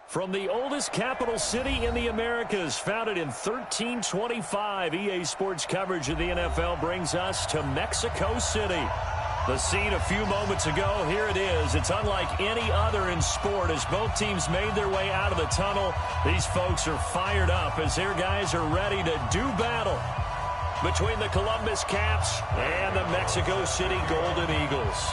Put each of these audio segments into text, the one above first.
From the oldest capital city in the Americas, founded in 1325, EA Sports coverage of the NFL brings us to Mexico City. The scene a few moments ago, here it is. It's unlike any other in sport as both teams made their way out of the tunnel. These folks are fired up as their guys are ready to do battle between the Columbus Caps and the Mexico City Golden Eagles.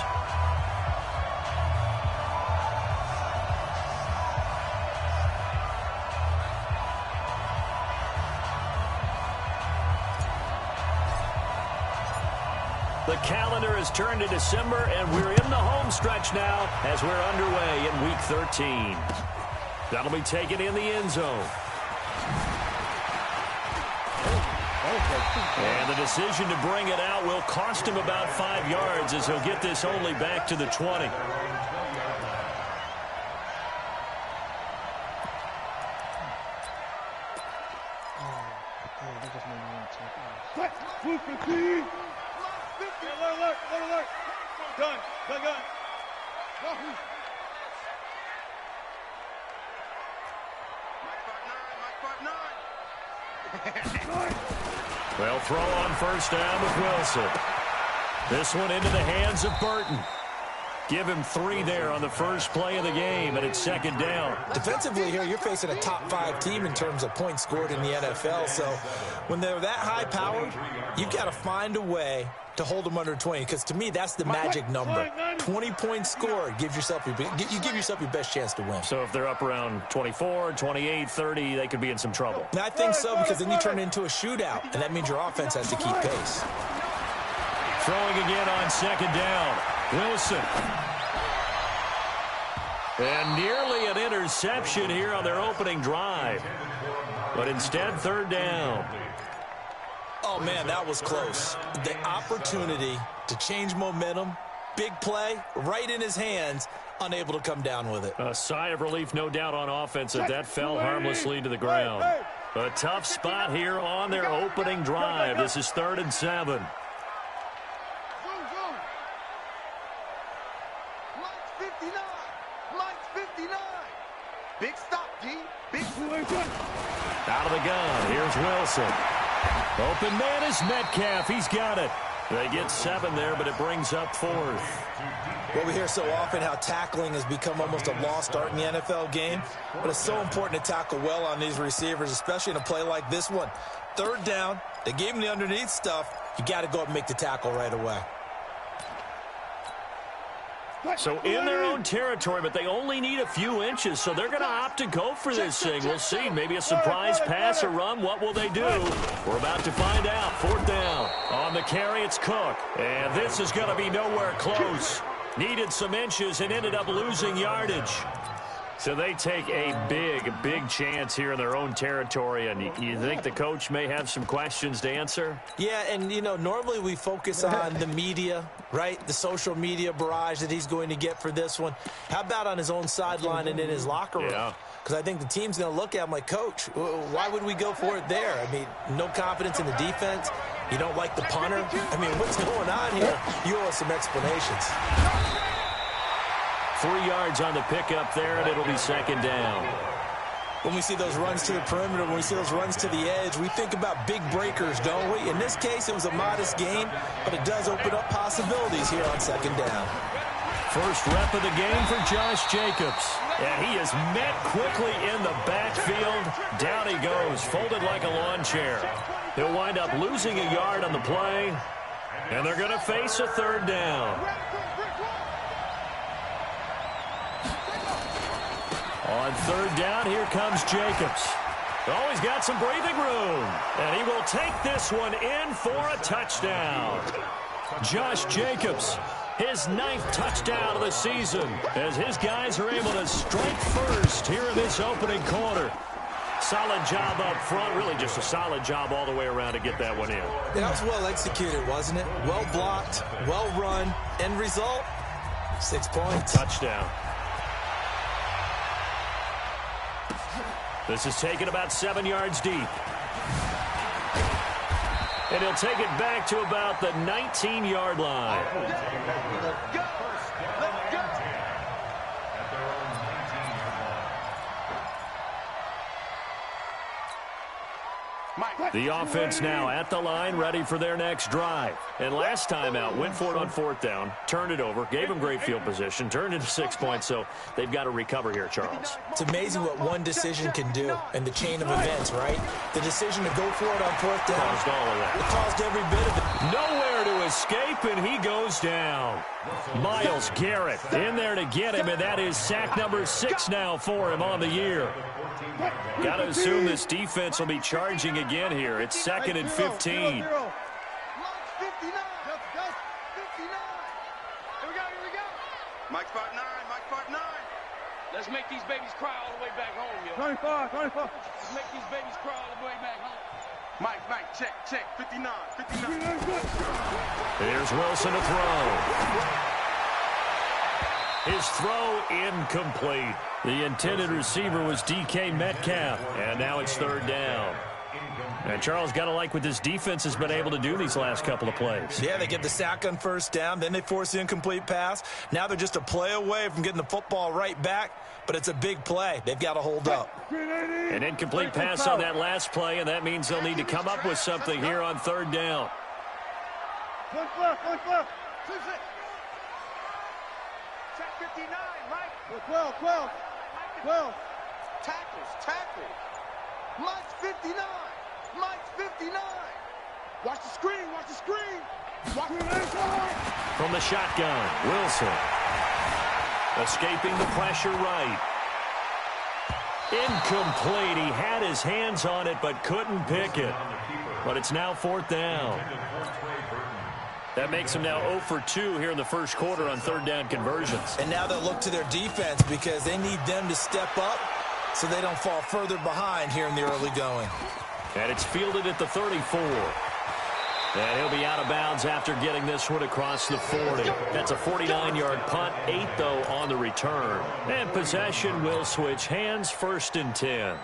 The calendar has turned to December, and we're in the home stretch now as we're underway in Week 13. That'll be taken in the end zone. And the decision to bring it out will cost him about 5 yards as he'll get this only back to the 20. Well, throw on first down with Wilson. This one into the hands of Burton. Give him 3 there on the first play of the game, and it's second down. Defensively here, you're facing a top-5 team in terms of points scored in the NFL. So when they're that high-powered, you've got to find a way to hold them under 20, because to me, that's the magic number. 20 points scored, you give yourself your best chance to win. So if they're up around 24, 28, 30, they could be in some trouble. And I think so, because then you turn it into a shootout, and that means your offense has to keep pace. Throwing again on second down. Wilson. And nearly an interception here on their opening drive. But instead, third down. Oh, man, that was close. The opportunity to change momentum, big play, right in his hands, unable to come down with it. A sigh of relief, no doubt, on offense as that fell harmlessly to the ground. A tough spot here on their opening drive. This is 3rd and 7. Big stop, G. Big. Out of the gun. Here's Wilson. Open man is Metcalf. He's got it. They get 7 there, but it brings up 4th. Well, we hear so often how tackling has become almost a lost art in the NFL game, but it's so important to tackle well on these receivers, especially in a play like this one. 3rd down, they gave him the underneath stuff. You got to go up and make the tackle right away. So in their own territory, but they only need a few inches, so they're going to opt to go for this thing. We'll see. Maybe a surprise pass or run. What will they do? We're about to find out. 4th down. On the carry, it's Cook. And this is going to be nowhere close. Needed some inches and ended up losing yardage. So they take a big chance here in their own territory, and you think the coach may have some questions to answer? Yeah, and, you know, normally we focus on the media, right? The social media barrage that he's going to get for this one. How about on his own sideline and in his locker room? Yeah. Because I think the team's going to look at him like, Coach, why would we go for it there? I mean, no confidence in the defense. You don't like the punter. I mean, what's going on here? You owe us some explanations. 3 yards on the pickup there, and it'll be second down. When we see those runs to the perimeter, when we see those runs to the edge, we think about big breakers, don't we? In this case, it was a modest gain, but it does open up possibilities here on second down. First rep of the game for Josh Jacobs. And he is met quickly in the backfield. Down he goes, folded like a lawn chair. He'll wind up losing a yard on the play, and they're going to face a 3rd down. On 3rd down, here comes Jacobs. Oh, he's got some breathing room. And he will take this one in for a touchdown. Josh Jacobs, his 9th touchdown of the season, as his guys are able to strike first here in this opening quarter. Solid job up front, really just a solid job all the way around to get that one in. That was well executed, wasn't it? Well blocked, well run. End result, 6 points. Touchdown. This is taken about 7 yards deep. And he'll take it back to about the 19-yard line. Let's go. Let's go. The offense now at the line, ready for their next drive. And last time out, went for it on fourth down, turned it over, gave them great field position, turned into 6 points, so they've got to recover here, Charles. It's amazing what one decision can do in the chain of events, right? The decision to go for it on fourth down. Caused all of that. It caused every bit of it. Nowhere to escape, and he goes down. Myles Garrett in there to get him, and that is sack number 6 now for him on the year. Got to assume this defense will be charging again here. It's 2nd and 15. Mike spot 9, Mike spot 9. Let's make these babies cry all the way back home, yo. 24, 24. Let's make these babies cry all the way back home. Mike, check, 59, 59. Here's Wilson to throw. His throw incomplete. The intended receiver was DK Metcalf, and now it's 3rd down. And Charles, got to like what this defense has been able to do these last couple of plays. Yeah, they get the sack on first down, then they force the incomplete pass. Now they're just a play away from getting the football right back, but it's a big play. They've got to hold up. An incomplete pass on that last play, and that means they'll need to come up with something here on 3rd down. One flip. 59, Mike. 12. Tackles. Mike's 59. Mike's 59. Watch the screen. From the shotgun, Wilson. Escaping the pressure right. Incomplete. He had his hands on it but couldn't pick it. But it's now 4th down. That makes him now 0 for 2 here in the first quarter on 3rd down conversions. And now they'll look to their defense because they need them to step up so they don't fall further behind here in the early going. And it's fielded at the 34. And he'll be out of bounds after getting this one across the 40. That's a 49-yard punt, 8, though, on the return. And possession will switch hands, 1st and 10.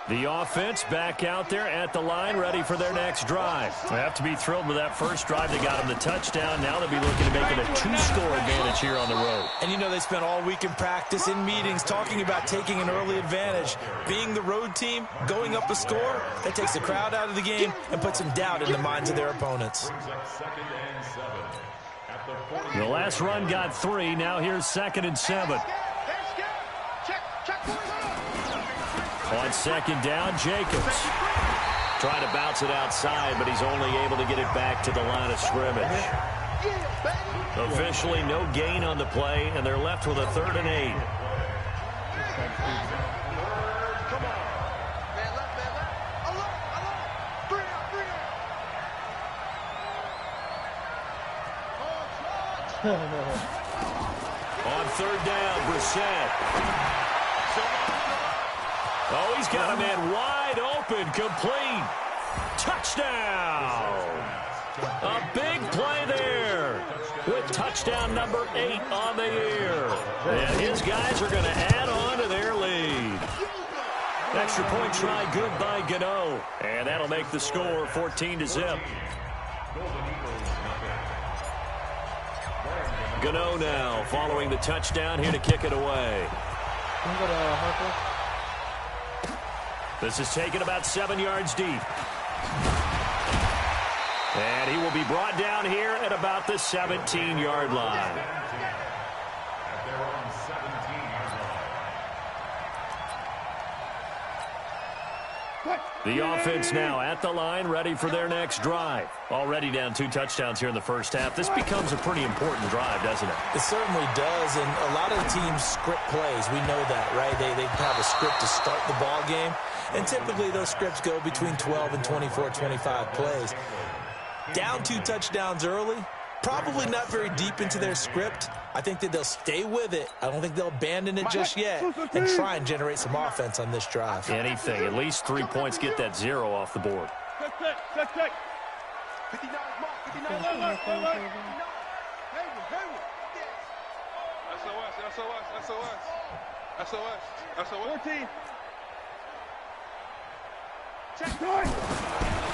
The offense back out there at the line, ready for their next drive. They have to be thrilled with that first drive. They got them the touchdown. Now they'll be looking to make it a 2-score advantage here on the road. And you know they spent all week in practice, in meetings, talking about taking an early advantage. Being the road team, going up a score, that takes the crowd out of the game and puts some doubt in the minds of their opponents. The last run got 3. Now here's 2nd and 7. On 2nd down, Jacobs. Trying to bounce it outside, but he's only able to get it back to the line of scrimmage. Officially no gain on the play, and they're left with a 3rd and 8. On 3rd down, Brissett. Oh, he's got a man wide open, complete. Touchdown! A big play there with touchdown number 8 on the year. And his guys are going to add on to their lead. Extra point try good by Gano. And that'll make the score 14-0. Gano now following the touchdown here to kick it away. This is taken about 7 yards deep. And he will be brought down here at about the 17-yard line. The offense now at the line, ready for their next drive. Already down 2 touchdowns here in the first half. This becomes a pretty important drive, doesn't it? It certainly does, and a lot of the teams script plays. We know that, right? They have a script to start the ball game, and typically those scripts go between 12 and 24, 25 plays. Down 2 touchdowns early, probably not very deep into their script. I think that they'll stay with it. I don't think they'll abandon it just yet and try and generate some offense on this drive. Anything. At least 3 points, get that 0 off the board. Check. 59 mark. 59. SOS. 14. Check point.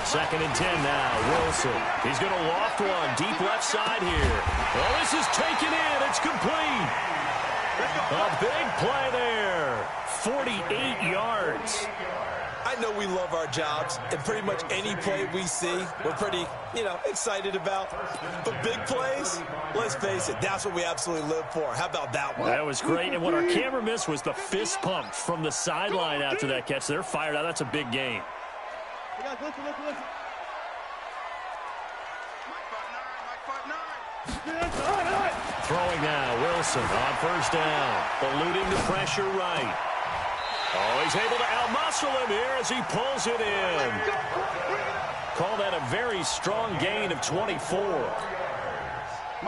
2nd and 10 now. Wilson. He's going to loft one deep left side here. Well, this is taken in. It's complete. A big play there. 48 yards. I I know we love our jobs, and pretty much any play we see, we're pretty, excited about. But big plays, let's face it, that's what we absolutely live for. How about that one? That was great, and what our camera missed was the fist pump from the sideline after that catch. They're fired out. That's a big game. You guys, listen. Throwing now, Wilson on first down, eluding the pressure right. Oh, he's able to outmuscle him here as he pulls it in. Call that a very strong gain of 24.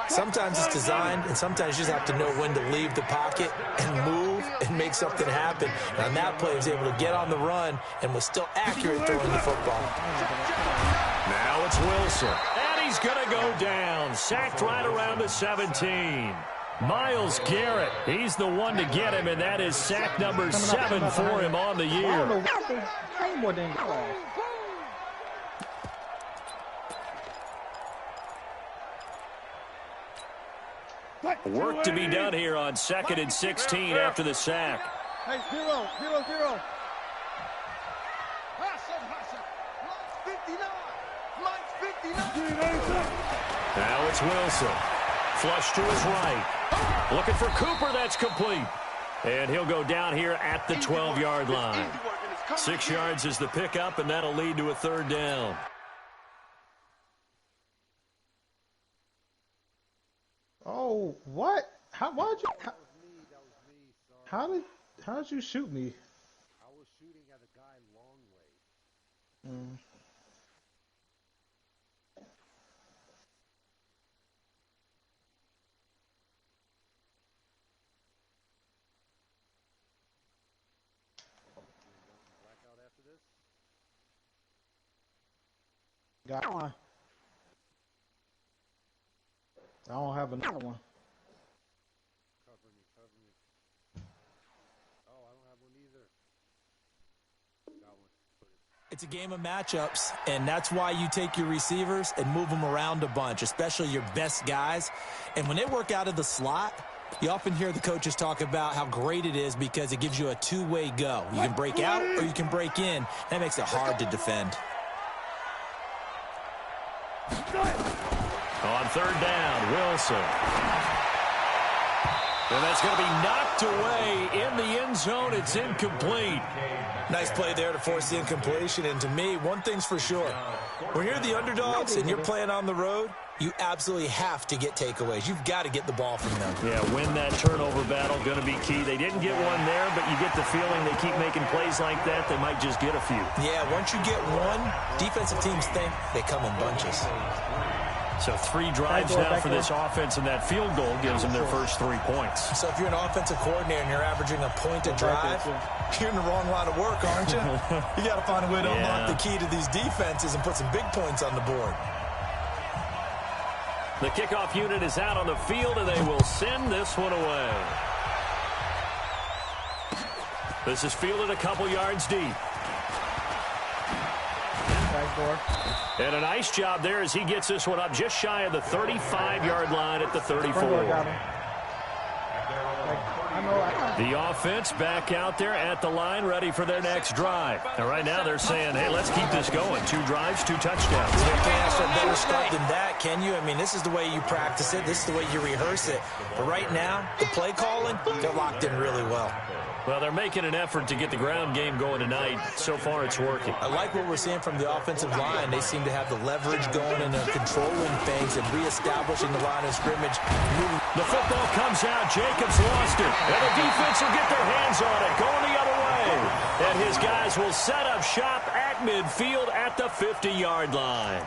Sometimes it's designed, and sometimes you just have to know when to leave the pocket and move and make something happen. And on that play, he was able to get on the run and was still accurate throwing the football. Now it's Wilson, and he's going to go down. Sacked right around the 17. Myles Garrett, he's the one to get him, and that is sack number 7 for him on the year. Work to be done here on 2nd and 16 after the sack. Hey, 0. Now it's Wilson. Flush to his right. Looking for Cooper. That's complete. And he'll go down here at the 12-yard line. 6 yards is the pickup, and that'll lead to a 3rd down. Oh, what? How did you shoot me? I was shooting at a guy long way. Blackout after this? Got one. I don't have another one. Cover me. Oh, I don't have one either. Got one. It's a game of matchups, and that's why you take your receivers and move them around a bunch, especially your best guys. And when they work out of the slot, you often hear the coaches talk about how great it is because it gives you a two-way go. You can break out or you can break in. That makes it hard to defend. On 3rd down, Wilson. And that's going to be knocked away in the end zone. It's incomplete. Nice play there to force the incompletion. And to me, one thing's for sure. When you're the underdogs and you're playing on the road, you absolutely have to get takeaways. You've got to get the ball from them. Yeah, win that turnover battle, going to be key. They didn't get one there, but you get the feeling they keep making plays like that, they might just get a few. Yeah, once you get one, defensive teams think they come in bunches. So 3 drives now for this offense, and that field goal gives them their first 3 points. So if you're an offensive coordinator and you're averaging a point a drive, you're in the wrong line of work, aren't you? You got to find a way to unlock the key to these defenses and put some big points on the board. The kickoff unit is out on the field, and they will send this one away. This is fielded a couple yards deep. And a nice job there as he gets this one up just shy of the 35-yard line at the 34. The offense back out there at the line, ready for their next drive. And right now they're saying, hey, let's keep this going. 2 drives, 2 touchdowns. You can't ask for a better start than that, can you? I mean, this is the way you practice it. This is the way you rehearse it. But right now, the play calling, they're locked in really well. Well, they're making an effort to get the ground game going tonight. So far, it's working. I like what we're seeing from the offensive line. They seem to have the leverage going and controlling things and reestablishing the line of scrimmage. The football comes out. Jacobs lost it. And the defense will get their hands on it. Going the other way. And his guys will set up shop at midfield at the 50-yard line.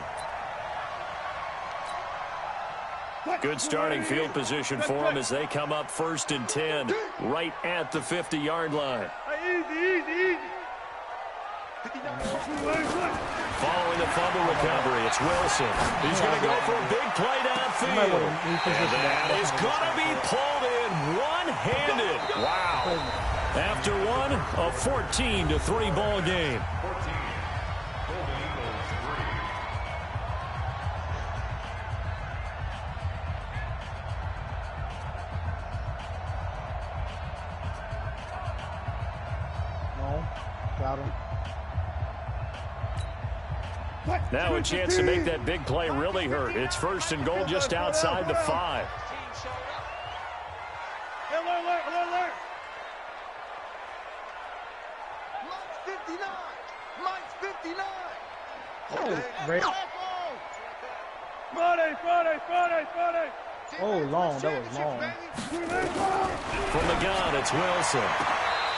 Good starting field position for them as they come up 1st and 10 right at the 50-yard line. Easy. Following the fumble recovery, it's Wilson. He's going to go for a big play downfield. And that is going to be pulled in one-handed. Wow. After one, a 14-3 ball game. Got him. Now a chance to make that big play really hurt. It's 1st and goal just outside the 5. Alert. Mike's 59. Ray. Friday. Oh, long. That was long. From the gun, it's Wilson.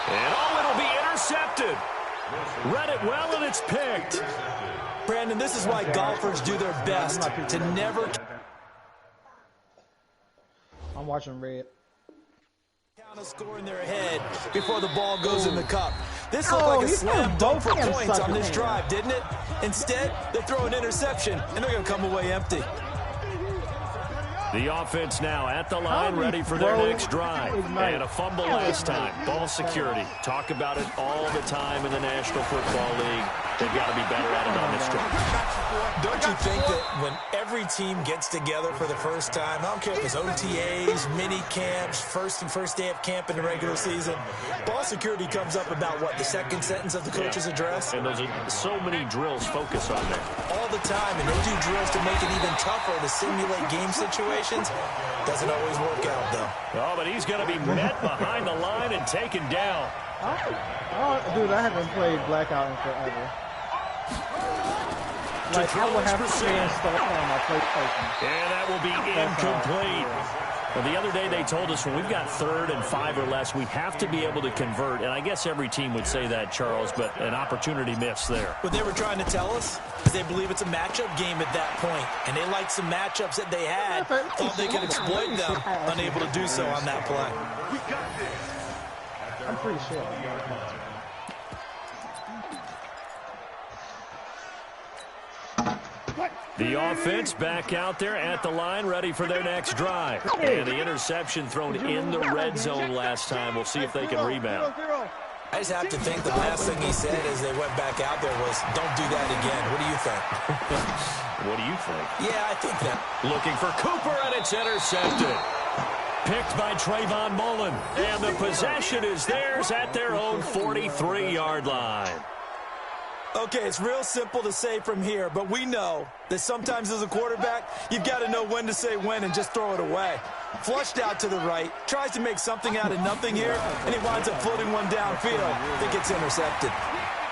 And it'll be intercepted. Read it well, and it's picked. Brandon, this is why golfers do their best to never I'm watching red. count a score in their head before the ball goes in the cup. This looked like a you slam threw dunk for both them points on suckers this in. drive, didn't it? Instead, they throw an interception, and they're going to come away empty. The offense now at the line, ready for their next drive. And a fumble last time. Ball security. Talk about it all the time in the National Football League. They've got to be better at it on this drive. Don't you think that when every team gets together for the first time, I don't care if it's OTAs, mini camps, first day of camp in the regular season, ball security comes up about what, the second sentence of the coach's address? And those are so many drills focus on that. All the time, and they do drills to make it even tougher to simulate game situations. Doesn't always work out, though. Oh, but he's going to be met behind the line and taken down. Dude, I haven't played Blackout in forever. Like, I would have to install it on my PlayStation. And that will be incomplete. Well, the other day they told us when we've got 3rd and 5 or less, we have to be able to convert. And I guess every team would say that, Charles, but an opportunity missed there. What they were trying to tell us is they believe it's a matchup game at that point, and they liked some matchups that they had, thought they could exploit them, unable to do so on that play. I'm pretty sure. The offense back out there at the line, ready for their next drive. And the interception thrown in the red zone last time. We'll see if they can rebound. I just have to think the last thing he said as they went back out there was, don't do that again. What do you think? What do you think? Yeah, I think that. Looking for Cooper, and it's intercepted. Picked by Trayvon Mullen. And the possession is theirs at their own 43-yard line. Okay, it's real simple to say from here, but we know that sometimes as a quarterback, you've got to know when to say when and just throw it away. Flushed out to the right, tries to make something out of nothing here, and he winds up floating one downfield that gets intercepted.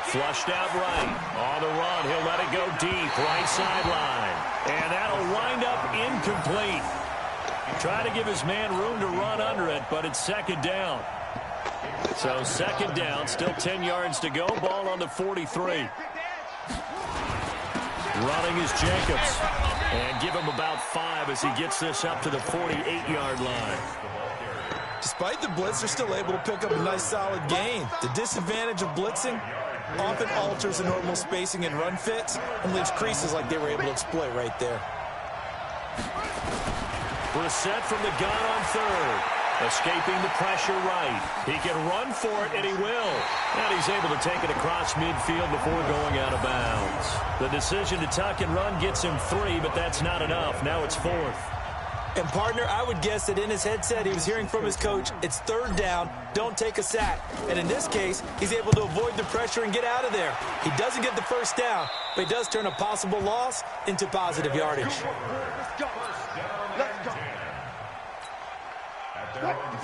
Flushed out right. On the run, he'll let it go deep, right sideline. And that'll wind up incomplete. Try to give his man room to run under it, but it's 2nd down. So 2nd down, still 10 yards to go. Ball on the 43. Running is Jacobs. And give him about 5 as he gets this up to the 48-yard line. Despite the blitz, they're still able to pick up a nice solid gain. The disadvantage of blitzing often alters the normal spacing and run fits and leaves creases like they were able to exploit right there. Brissett from the gun on 3rd. Escaping the pressure right. He can run for it, and he will. And he's able to take it across midfield before going out of bounds. The decision to tuck and run gets him 3, but that's not enough. Now it's 4th. And, partner, I would guess that in his headset he was hearing from his coach, it's 3rd down, don't take a sack. And in this case, he's able to avoid the pressure and get out of there. He doesn't get the 1st down, but he does turn a possible loss into positive yardage. Let's go.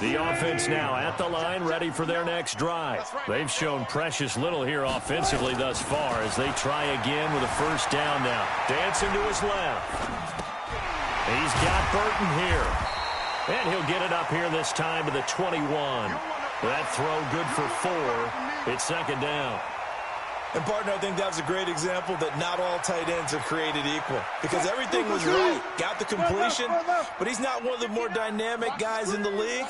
The offense now at the line, ready for their next drive. They've shown precious little here offensively thus far as they try again with a 1st down now. Dancing to his left. He's got Burton here. And he'll get it up here this time to the 21. That throw good for 4. It's 2nd down. And, partner, I think that was a great example that not all tight ends are created equal. Because everything was right. Got the completion, but he's not one of the more dynamic guys in the league.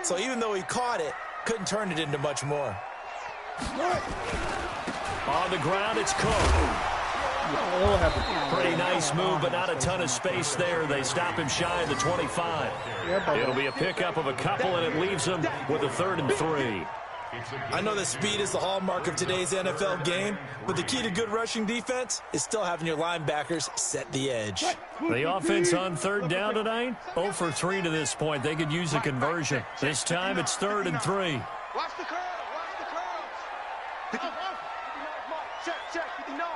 So even though he caught it, couldn't turn it into much more. On the ground, it's Cook. Pretty nice move, but not a ton of space there. They stop him shy of the 25. It'll be a pickup of a couple, and it leaves him with a 3rd and 3. I know that speed is the hallmark of today's NFL game, but the key to good rushing defense is still having your linebackers set the edge. The offense on 3rd down tonight, 0 for 3 to this point. They could use a conversion. This time it's 3rd and 3. Watch the curl. Watch the curl. 59 mark. Check, 59.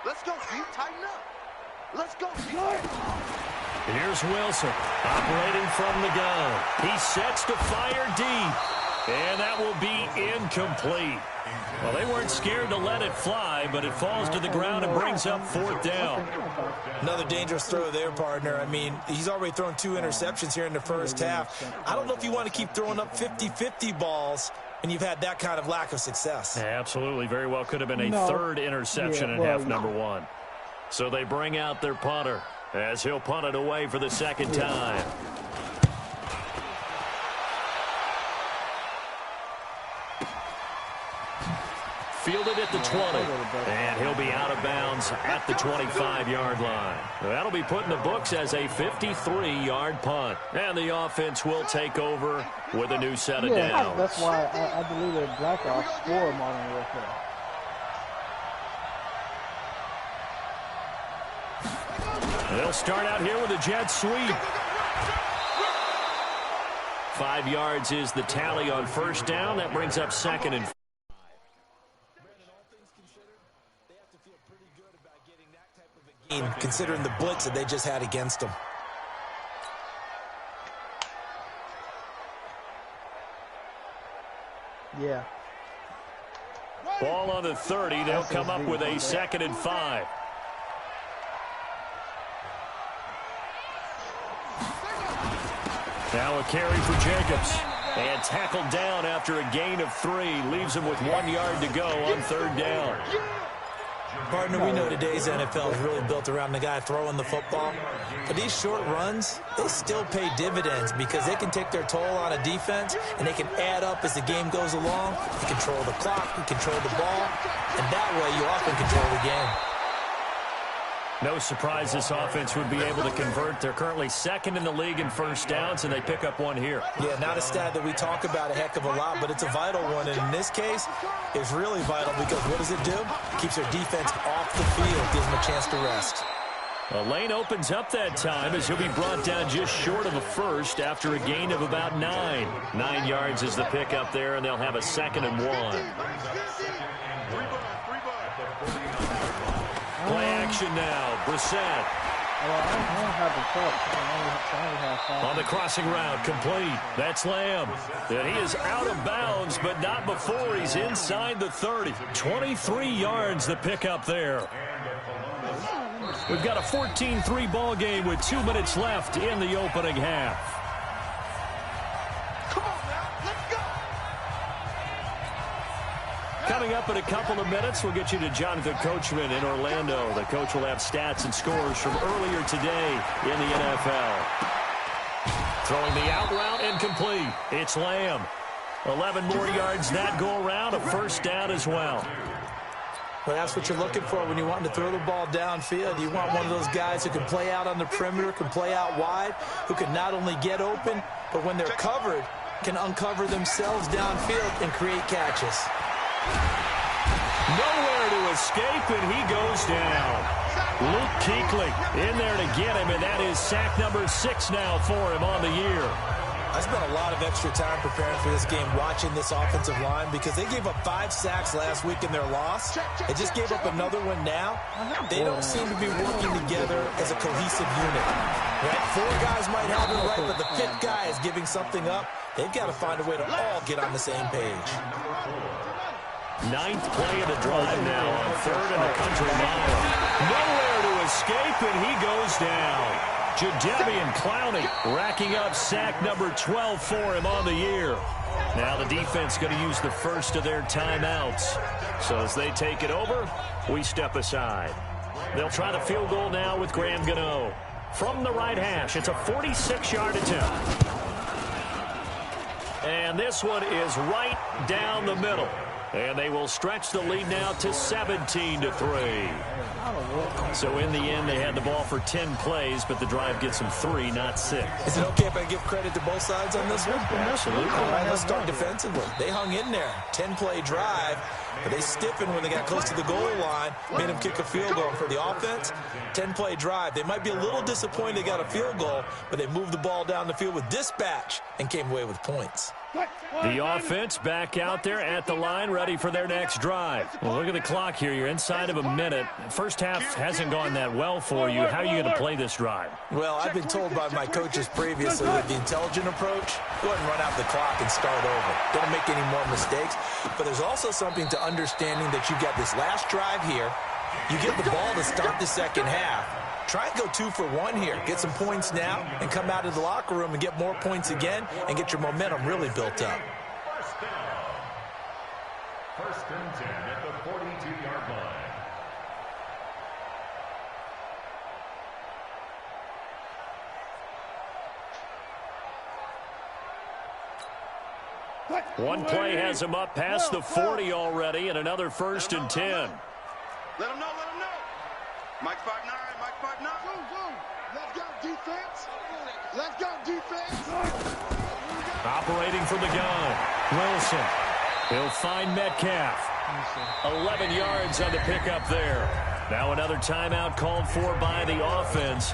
Let's go, D. Tighten up. Let's go, D. Here's Wilson operating from the gun. He sets to fire deep, and that will be incomplete. Well, they weren't scared to let it fly, but it falls to the ground and brings up 4th down. Another dangerous throw there, partner. I mean, he's already thrown 2 interceptions here in the first half. I don't know if you want to keep throwing up 50-50 balls and you've had that kind of lack of success. Absolutely. Very well could have been a 3rd interception in half number 1. So they bring out their punter as he'll punt it away for the 2nd time. Fielded at the 20, and he'll be out of bounds at the 25-yard line. That'll be put in the books as a 53-yard punt. And the offense will take over with a new set of downs. That's why I deleted Black Ops for Modern Warfare. They'll start out here with a jet sweep. 5 yards is the tally on 1st down. That brings up 2nd and 5. Considering the blitz that they just had against them. Yeah. Ball on the 30. They'll come up with a 2nd and 5. Now a carry for Jacobs. And tackled down after a gain of 3. Leaves him with 1 yard to go on 3rd down. Partner, we know today's NFL is really built around the guy throwing the football. But these short runs, they still pay dividends because they can take their toll on a defense and they can add up as the game goes along. You control the clock, you control the ball, and that way you often control the game. No surprise this offense would be able to convert. They're currently 2nd in the league in 1st downs, and they pick up 1 here. Yeah, not a stat that we talk about a heck of a lot, but it's a vital one. And in this case, it's really vital because what does it do? It keeps their defense off the field, gives them a chance to rest. A lane opens up that time as he'll be brought down just short of a 1st after a gain of about 9. 9 yards is the pickup there, and they'll have a 2nd and 1. Play action now. Brissett. I don't have the truck. I only have 5. On the crossing route, complete. That's Lamb. And he is out of bounds, but not before he's inside the 30. 23 yards the pickup there. We've got a 14-3 ball game with 2 minutes left in the opening half. Coming up in a couple of minutes, we'll get you to Jonathan Coachman in Orlando. The coach will have stats and scores from earlier today in the NFL. Throwing the out route and complete. It's Lamb. 11 more yards that go around, a 1st down as well. Well, that's what you're looking for when you want to throw the ball downfield. You want one of those guys who can play out on the perimeter, can play out wide, who can not only get open, but when they're covered, can uncover themselves downfield and create catches. Nowhere to escape, and he goes down. Luke Kuechly in there to get him, and that is sack number 6 now for him on the year. I spent a lot of extra time preparing for this game watching this offensive line because they gave up 5 sacks last week in their loss. They just gave up another one now. They don't seem to be working together as a cohesive unit. Right? 4 guys might have it right, but the 5th guy is giving something up. They've got to find a way to all get on the same page. 9th play of the drive now on 3rd and a country mile. Nowhere to escape, and he goes down. Jadeveon Clowney racking up sack number 12 for him on the year. Now the defense going to use the first of their timeouts. So as they take it over, we step aside. They'll try the field goal now with Graham Gano. From the right hash, it's a 46-yard attempt. And this one is right down the middle. And they will stretch the lead now to 17-3. So in the end, they had the ball for 10 plays, but the drive gets them 3, not 6. Is it okay if I give credit to both sides on this one? Absolutely. All right, let's start defensively. They hung in there. 10-play drive, but they stiffened when they got close to the goal line, made them kick a field goal. For the offense, 10-play drive. They might be a little disappointed they got a field goal, but they moved the ball down the field with dispatch and came away with points. The offense back out there at the line, ready for their next drive. Well, look at the clock here. You're inside of a minute. First half hasn't gone that well for you. How are you going to play this drive? Well, I've been told by my coaches previously that the intelligent approach, go ahead and run out the clock and start over. Don't make any more mistakes. But there's also something to understanding that you got this last drive here. You get the ball to start the second half. Try and go 2 for 1 here. Get some points now and come out of the locker room and get more points again and get your momentum really built up. First and 10 at the 42-yard line. One play has him up past the 40 already, and another first and 10. Let him know, let him know. Mike spot 9, Mike spot 9. Let's go, defense. Let's go, defense. Operating from the gun, Wilson. He'll find Metcalf. 11 yards on the pickup there. Now another timeout called for by the offense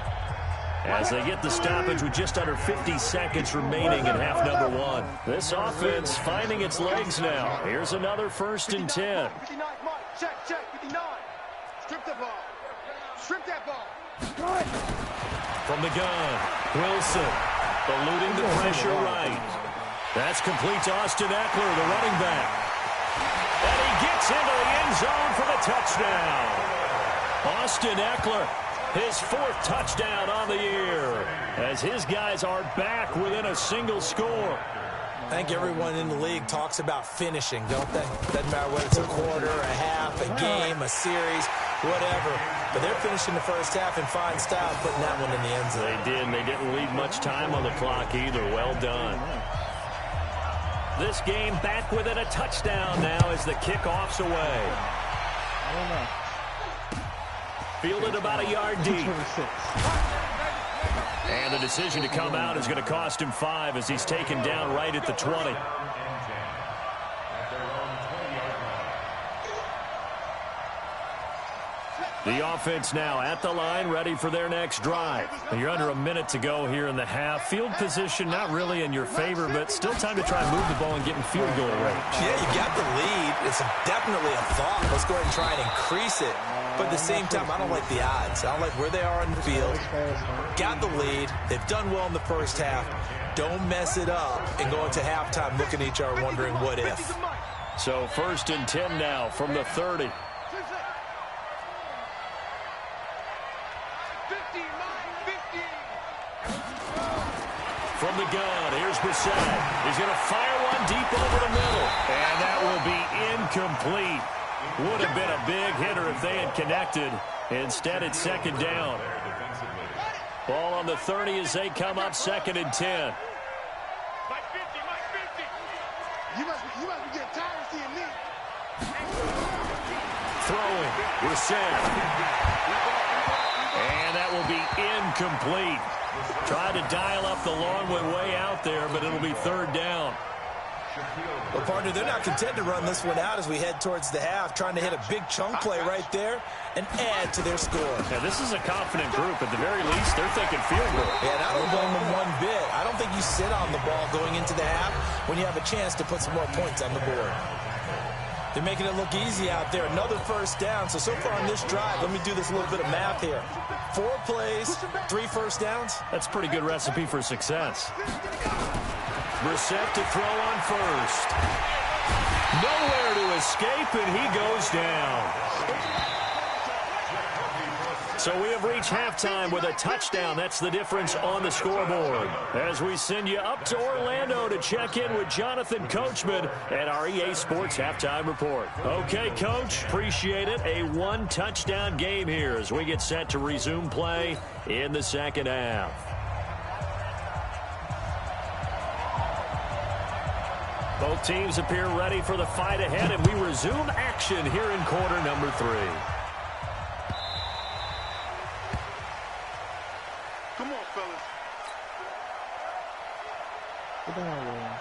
as they get the stoppage with just under 50 seconds remaining in half number 1. This offense finding its legs now. Here's another first and 10. 59, Mike. Check, 59. Strip the ball. Strip that ball. From the gun, Wilson eluding the pressure right. That's complete to Austin Eckler, the running back. And he gets into the end zone for the touchdown. Austin Eckler, his 4th touchdown on the year, as his guys are back within a single score. I think everyone in the league talks about finishing, don't they? Doesn't matter whether it's a quarter, a half, a game, a series, whatever. But they're finishing the first half in fine style, putting that one in the end zone. They did, and they didn't leave much time on the clock either. Well done. This game back within a touchdown now as the kickoff's away. Fielded about a yard deep. And the decision to come out is going to cost him 5 as he's taken down right at the 20. The offense now at the line, ready for their next drive. You're under a minute to go here in the half. Field position not really in your favor, but still time to try and move the ball and get in field goal range. Yeah, you got the lead. It's definitely a thought. Let's go ahead and try and increase it. But at the same time, I don't like the odds. I don't like where they are on the field. Got the lead. They've done well in the first half. Don't mess it up and go into halftime looking at each other wondering what if. So first and 10 now from the 30. From the gun, here's Brissett. He's going to fire one deep over the middle. And that will be incomplete. Would have been a big hitter if they had connected. Instead, it's second down. Ball on the 30 as they come up second and 10. Mike 50, Mike 50. You must be getting tired of seeing me. Throwing, Brissett. And that will be incomplete. Tried to dial up the long way out there, but it'll be third down. Well, partner, they're not content to run this one out as we head towards the half, trying to hit a big chunk play right there and add to their score. Now, this is a confident group. At the very least, they're thinking field goal. Yeah, and I don't blame them one bit. I don't think you sit on the ball going into the half when you have a chance to put some more points on the board. They're making it look easy out there. Another first down. So far on this drive, let me do this little bit of math here. 4 plays, 3 first downs. That's a pretty good recipe for success. Brissett to throw on first. Nowhere to escape, and he goes down. So we have reached halftime with a touchdown. That's the difference on the scoreboard. As we send you up to Orlando to check in with Jonathan Coachman at our EA Sports Halftime Report. Okay, Coach, appreciate it. A 1-touchdown game here as we get set to resume play in the second half. Both teams appear ready for the fight ahead, and we resume action here in quarter number 3. Come on, fellas. Get the hell away.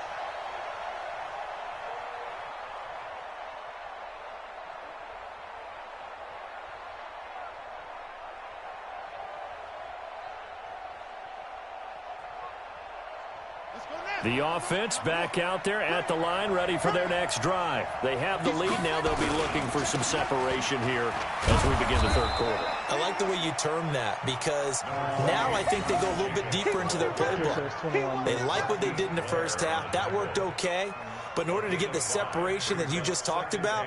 The offense back out there at the line, ready for their next drive. They have the lead now. They'll be looking for some separation here as we begin the third quarter. I like the way you term that, because now I think they go a little bit deeper into their playbook. They like what they did in the first half. That worked okay. But in order to get the separation that you just talked about,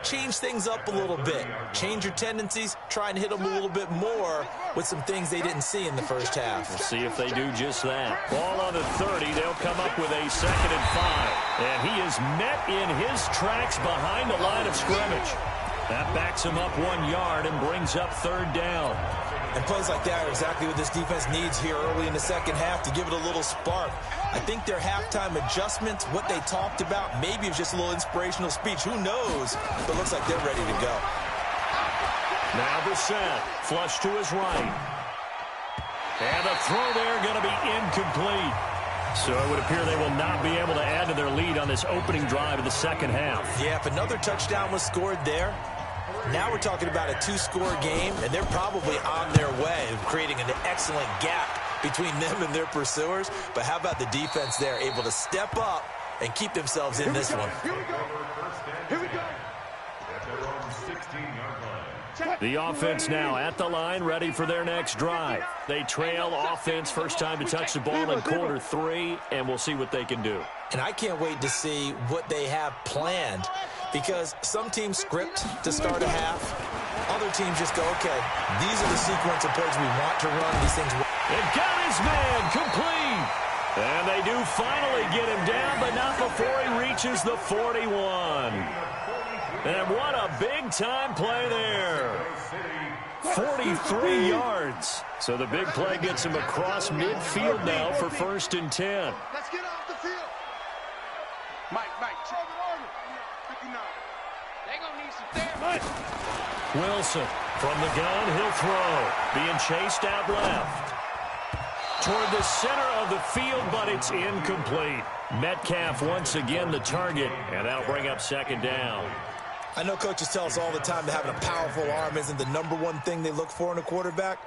change things up a little bit. Change your tendencies. Try and hit them a little bit more with some things they didn't see in the first half. We'll see if they do just that. Ball on the 30. They'll come up with a 2nd and 5. And he is met in his tracks behind the line of scrimmage. That backs him up 1 yard and brings up 3rd down. And plays like that are exactly what this defense needs here early in the second half to give it a little spark. I think their halftime adjustments, what they talked about, maybe it was just a little inspirational speech. Who knows? But it looks like they're ready to go. Now the set. Flush to his right. And the throw there going to be incomplete. So it would appear they will not be able to add to their lead on this opening drive of the second half. Yeah, if another touchdown was scored there, now we're talking about a 2-score game, and they're probably on their way of creating an excellent gap between them and their pursuers. But how about the defense there, able to step up and keep themselves in this one? Here we go. Here we go. The offense now at the line, ready for their next drive. They trail offense, first time to touch the ball in quarter 3, and we'll see what they can do. And I can't wait to see what they have planned, because some teams script to start a half. Other teams just go, okay, these are the sequence of plays we want to run. These things. And got his man complete. And they do finally get him down, but not before he reaches the 41. And what a big-time play there. 43 yards. So the big play gets him across midfield now for 1st and 10. Let's get off the field. Mike, check it over. 59. They gonna need some therapy. Wilson from the gun, he'll throw. Being chased out left. Toward the center of the field, but it's incomplete. Metcalf once again the target, and that'll bring up 2nd down. I know coaches tell us all the time that having a powerful arm isn't the #1 thing they look for in a quarterback.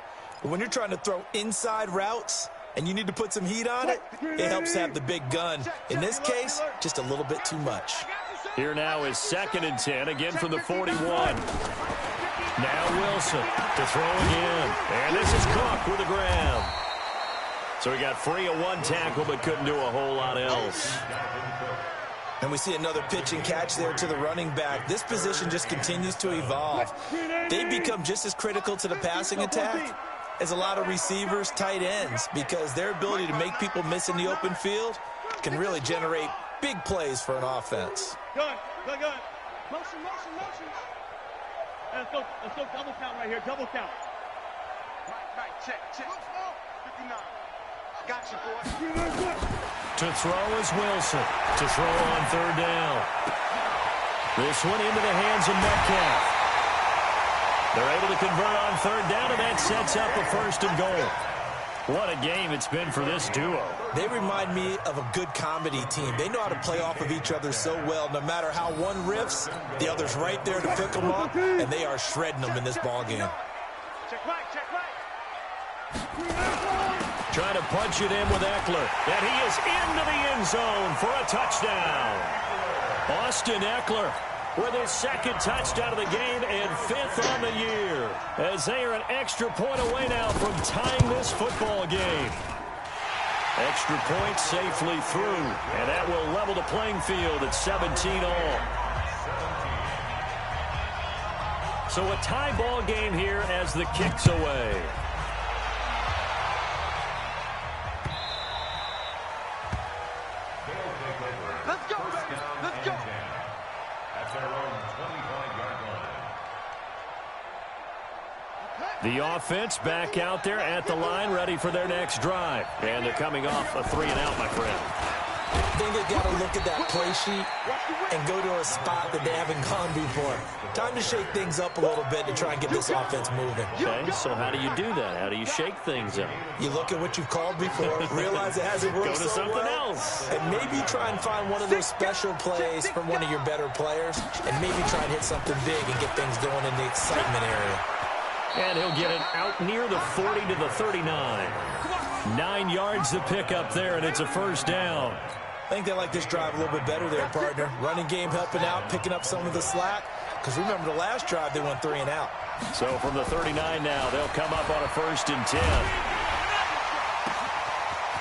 But when you're trying to throw inside routes and you need to put some heat on it, it helps have the big gun. In this case, just a little bit too much. Here now is 2nd and 10, again from the 41. Now Wilson to throw again. And this is Cook with the grab. So he got free of 1 tackle, but couldn't do a whole lot else. And we see another pitch and catch there to the running back. This position just continues to evolve. They become just as critical to the passing attack as a lot of receivers, tight ends, because their ability to make people miss in the open field can really generate big plays for an offense. Good. Motion. Let's go double count right here, double count. Mike, check. 59. Got you, boy. To throw is Wilson. To throw on 3rd down. This one into the hands of Metcalf. They're able to convert on 3rd down, and that sets up a 1st and goal. What a game it's been for this duo. They remind me of a good comedy team. They know how to play off of each other so well. No matter how one riffs, the other's right there to pick them up, and they are shredding them in this ball game. Check right. Trying to punch it in with Eckler. And he is into the end zone for a touchdown. Austin Eckler with his 2nd touchdown of the game and 5th on the year, as they are an extra point away now from tying this football game. Extra point safely through, and that will level the playing field at 17 all. So a tie ball game here as the kick's away. Let's go. At their own 25-yard line. The offense back out there at the line, ready for their next drive. And they're coming off a 3 and out, my friend. I think they got to look at that play sheet and go to a spot that they haven't gone before. Time to shake things up a little bit to try and get this offense moving. Okay, so how do you do that? How do you shake things up? You look at what you've called before, realize it hasn't worked Go to so something well, else. and maybe try and find one of those special plays from one of your better players, and maybe try and hit something big and get things going in the excitement area. And he'll get it out near the 40 to the 39. 9 yards to pick up there, and it's a first down. I think they like this drive a little bit better there, partner. Running game helping out, picking up some of the slack. Because remember the last drive, they went 3 and out. So from the 39 now, they'll come up on a 1st and 10.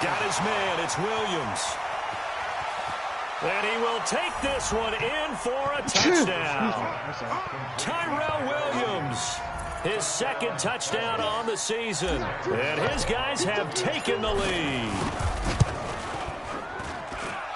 Got his man. It's Williams. And he will take this one in for a touchdown. Tyrell Williams, his 2nd touchdown on the season. And his guys have taken the lead.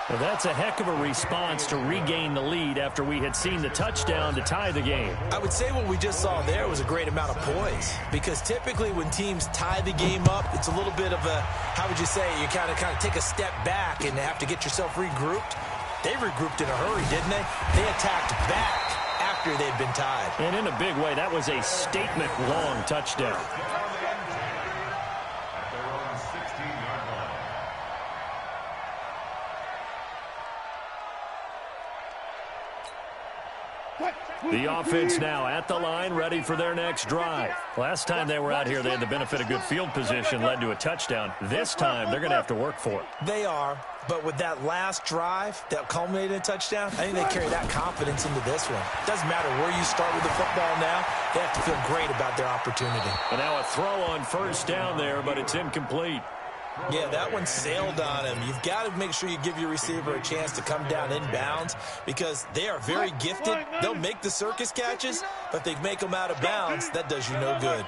Well, that's a heck of a response to regain the lead after we had seen the touchdown to tie the game. I would say what we just saw there was a great amount of poise, because typically when teams tie the game up, it's a little bit of a, how would you say, you kind of take a step back and have to get yourself regrouped. They regrouped in a hurry, didn't they? They attacked back after they'd been tied. And in a big way, that was a statement-long touchdown. The offense now at the line, ready for their next drive. Last time they were out here, they had the benefit of good field position, led to a touchdown. This time, they're going to have to work for it. They are, but with that last drive that culminated in a touchdown, I think they carry that confidence into this one. Doesn't matter where you start with the football now, they have to feel great about their opportunity. And now a throw on 1st down there, but it's incomplete. Yeah, that one sailed on him. You've got to make sure you give your receiver a chance to come down inbounds, because they are very gifted. They'll make the circus catches, but they make them out of bounds. That does you no good.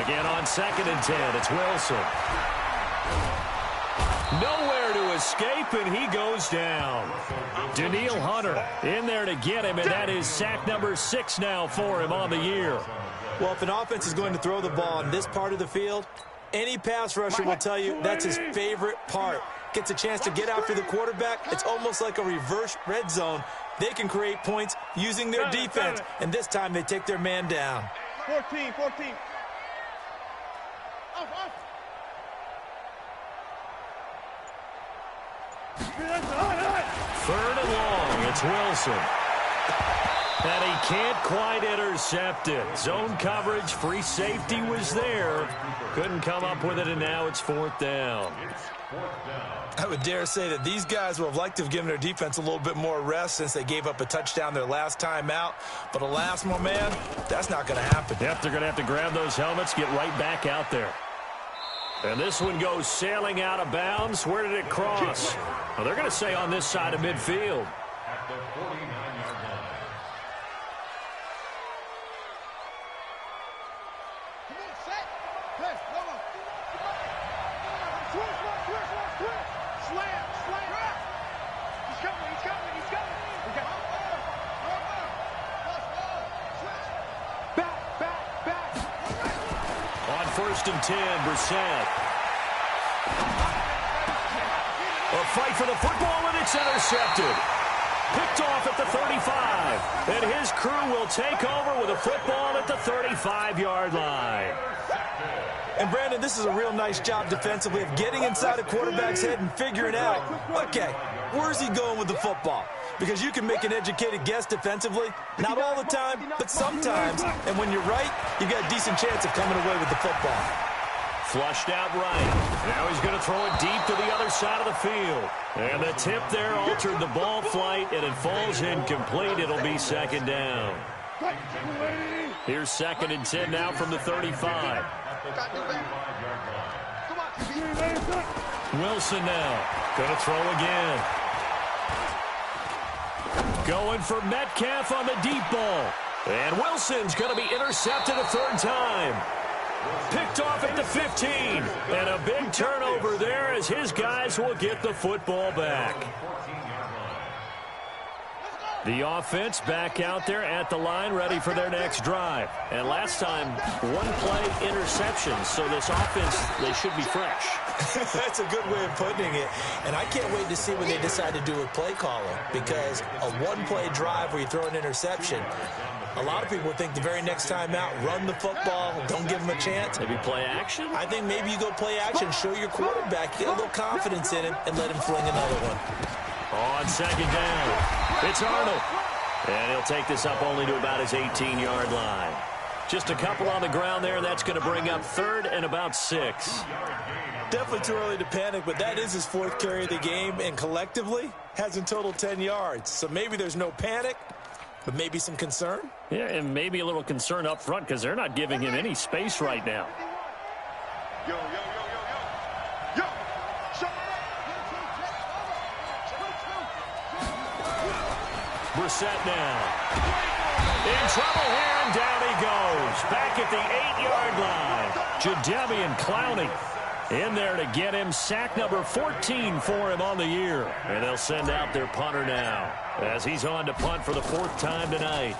Again on 2nd and 10, it's Wilson. Nowhere to escape, and he goes down. Daniil Hunter in there to get him, and that is sack number 6 now for him on the year. Well, if an offense is going to throw the ball in this part of the field, any pass rusher will tell you that's his favorite part. Gets a chance to get after the quarterback. It's almost like a reverse red zone. They can create points using their defense, and this time they take their man down. 14. Third and long, it's Wilson. And he can't quite intercept it. Zone coverage, free safety was there. Couldn't come up with it, and now it's 4th down. I would dare say that these guys would have liked to have given their defense a little bit more rest since they gave up a touchdown their last time out. But alas, my man, that's not going to happen. Yep, they're going to have to grab those helmets, get right back out there. And this one goes sailing out of bounds. Where did it cross? Well, they're going to say on this side of midfield. At the 49-yard line. Come on, set. Hey, come on. Switch. Slam. He's coming. Okay. Back. On 1st and 10, Brissett. A fight for the football, and it's intercepted. Picked off at the 35. And his crew will take over with a football at the 35-yard line. And, Brandon, this is a real nice job defensively of getting inside a quarterback's head and figuring out, okay, where's he going with the football? Because you can make an educated guess defensively. Not all the time, but sometimes. And when you're right, you've got a decent chance of coming away with the football. Flushed out right. Now he's going to throw it deep to the other side of the field. And the tip there altered the ball flight, and it falls incomplete. It'll be 2nd down. Here's 2nd and 10 now from the 35. Wilson now. Going to throw again. Going for Metcalf on the deep ball. And Wilson's going to be intercepted a 3rd time. Picked off at the 15. And a big turnover there as his guys will get the football back. The offense back out there at the line, ready for their next drive. And last time, 1-play interception. So this offense, they should be fresh. That's a good way of putting it. And I can't wait to see what they decide to do with play calling. Because a 1-play drive where you throw an interception, a lot of people think the very next time out, run the football, don't give them a chance. Maybe play action? I think maybe you go play action, show your quarterback, get a little confidence in him, and let him fling another one. On second down, it's Arnold. And he'll take this up only to about his 18-yard line. Just a couple on the ground there. That's going to bring up 3rd and about 6. Definitely too early to panic, but that is his 4th carry of the game, and collectively has in total 10 yards. So maybe there's no panic, but maybe some concern. Yeah, and maybe a little concern up front because they're not giving him any space right now. Yo, yo, yo, yo, yo. Yo. Brissett now. In trouble here, and down he goes. Back at the 8-yard line. Jadeveon Clowney in there to get him. Sack number 14 for him on the year. And they'll send out their punter now as he's on to punt for the 4th time tonight.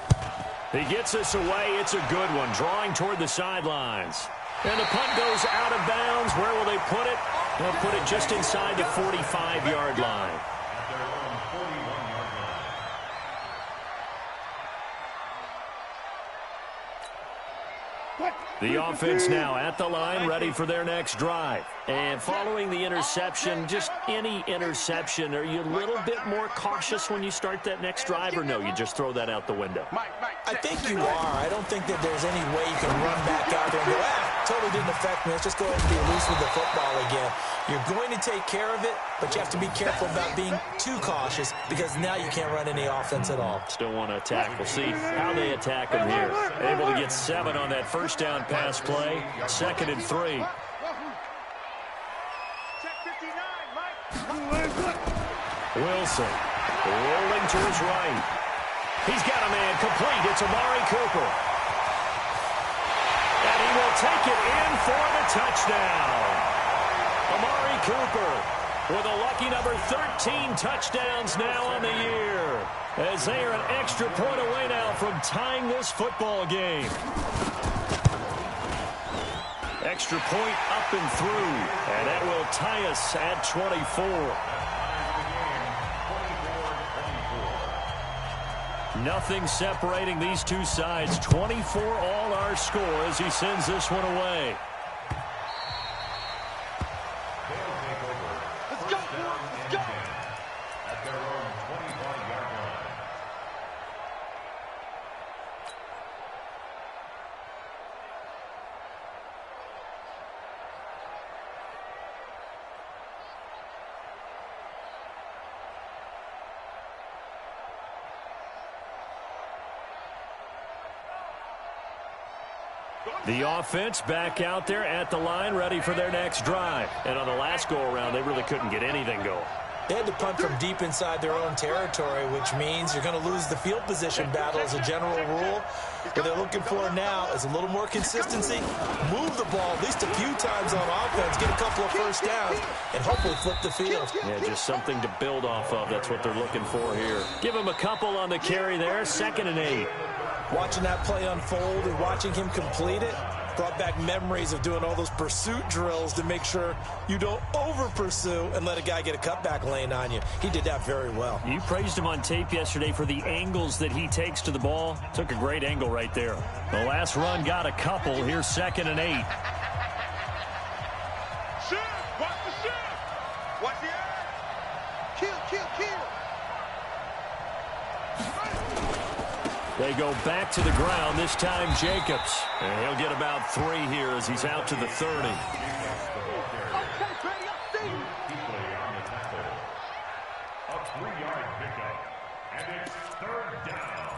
He gets this away. It's a good one, drawing toward the sidelines. And the punt goes out of bounds. Where will they put it? They'll put it just inside the 45-yard line. The offense now at the line, ready for their next drive. And following the interception, just any interception, are you a little bit more cautious when you start that next drive, or no, you just throw that out the window? I think you are. I don't think that there's any way you can run back out there and go, totally didn't affect me. Let's just go ahead and be loose with the football again. You're going to take care of it, but you have to be careful about being too cautious because now you can't run any offense at all. Still want to attack. We'll see how they attack him here. Able to get 7 on that first down pass play. 2nd and 3. Wilson rolling to his right. He's got a man complete. It's Amari Cooper. And he will take it in for the touchdown. Amari Cooper with a lucky number 13 touchdowns now on the year. As they are an extra point away now from tying this football game. Extra point up and through. And that will tie us at 24. Nothing separating these two sides. 24 all our score as he sends this one away. Let's go, let's go. At their own 25-yard line. The offense back out there at the line, ready for their next drive. And on the last go-around, they really couldn't get anything going. They had to punt from deep inside their own territory, which means you're going to lose the field position battle as a general rule. What they're looking for now is a little more consistency, move the ball at least a few times on offense, get a couple of first downs, and hopefully flip the field. Yeah, just something to build off of. That's what they're looking for here. Give him a couple on the carry there. 2nd and 8. Watching that play unfold and watching him complete it brought back memories of doing all those pursuit drills to make sure you don't over-pursue and let a guy get a cutback lane on you. He did that very well. You praised him on tape yesterday for the angles that he takes to the ball. Took a great angle right there. The last run got a couple. Here's 2nd and 8. Shift, watch the shift. Watch the air. Kill, kill, kill. They go back to the ground, this time Jacobs. And he'll get about 3 here as he's out to the 30. A 3-yard pickup. And it's 3rd down.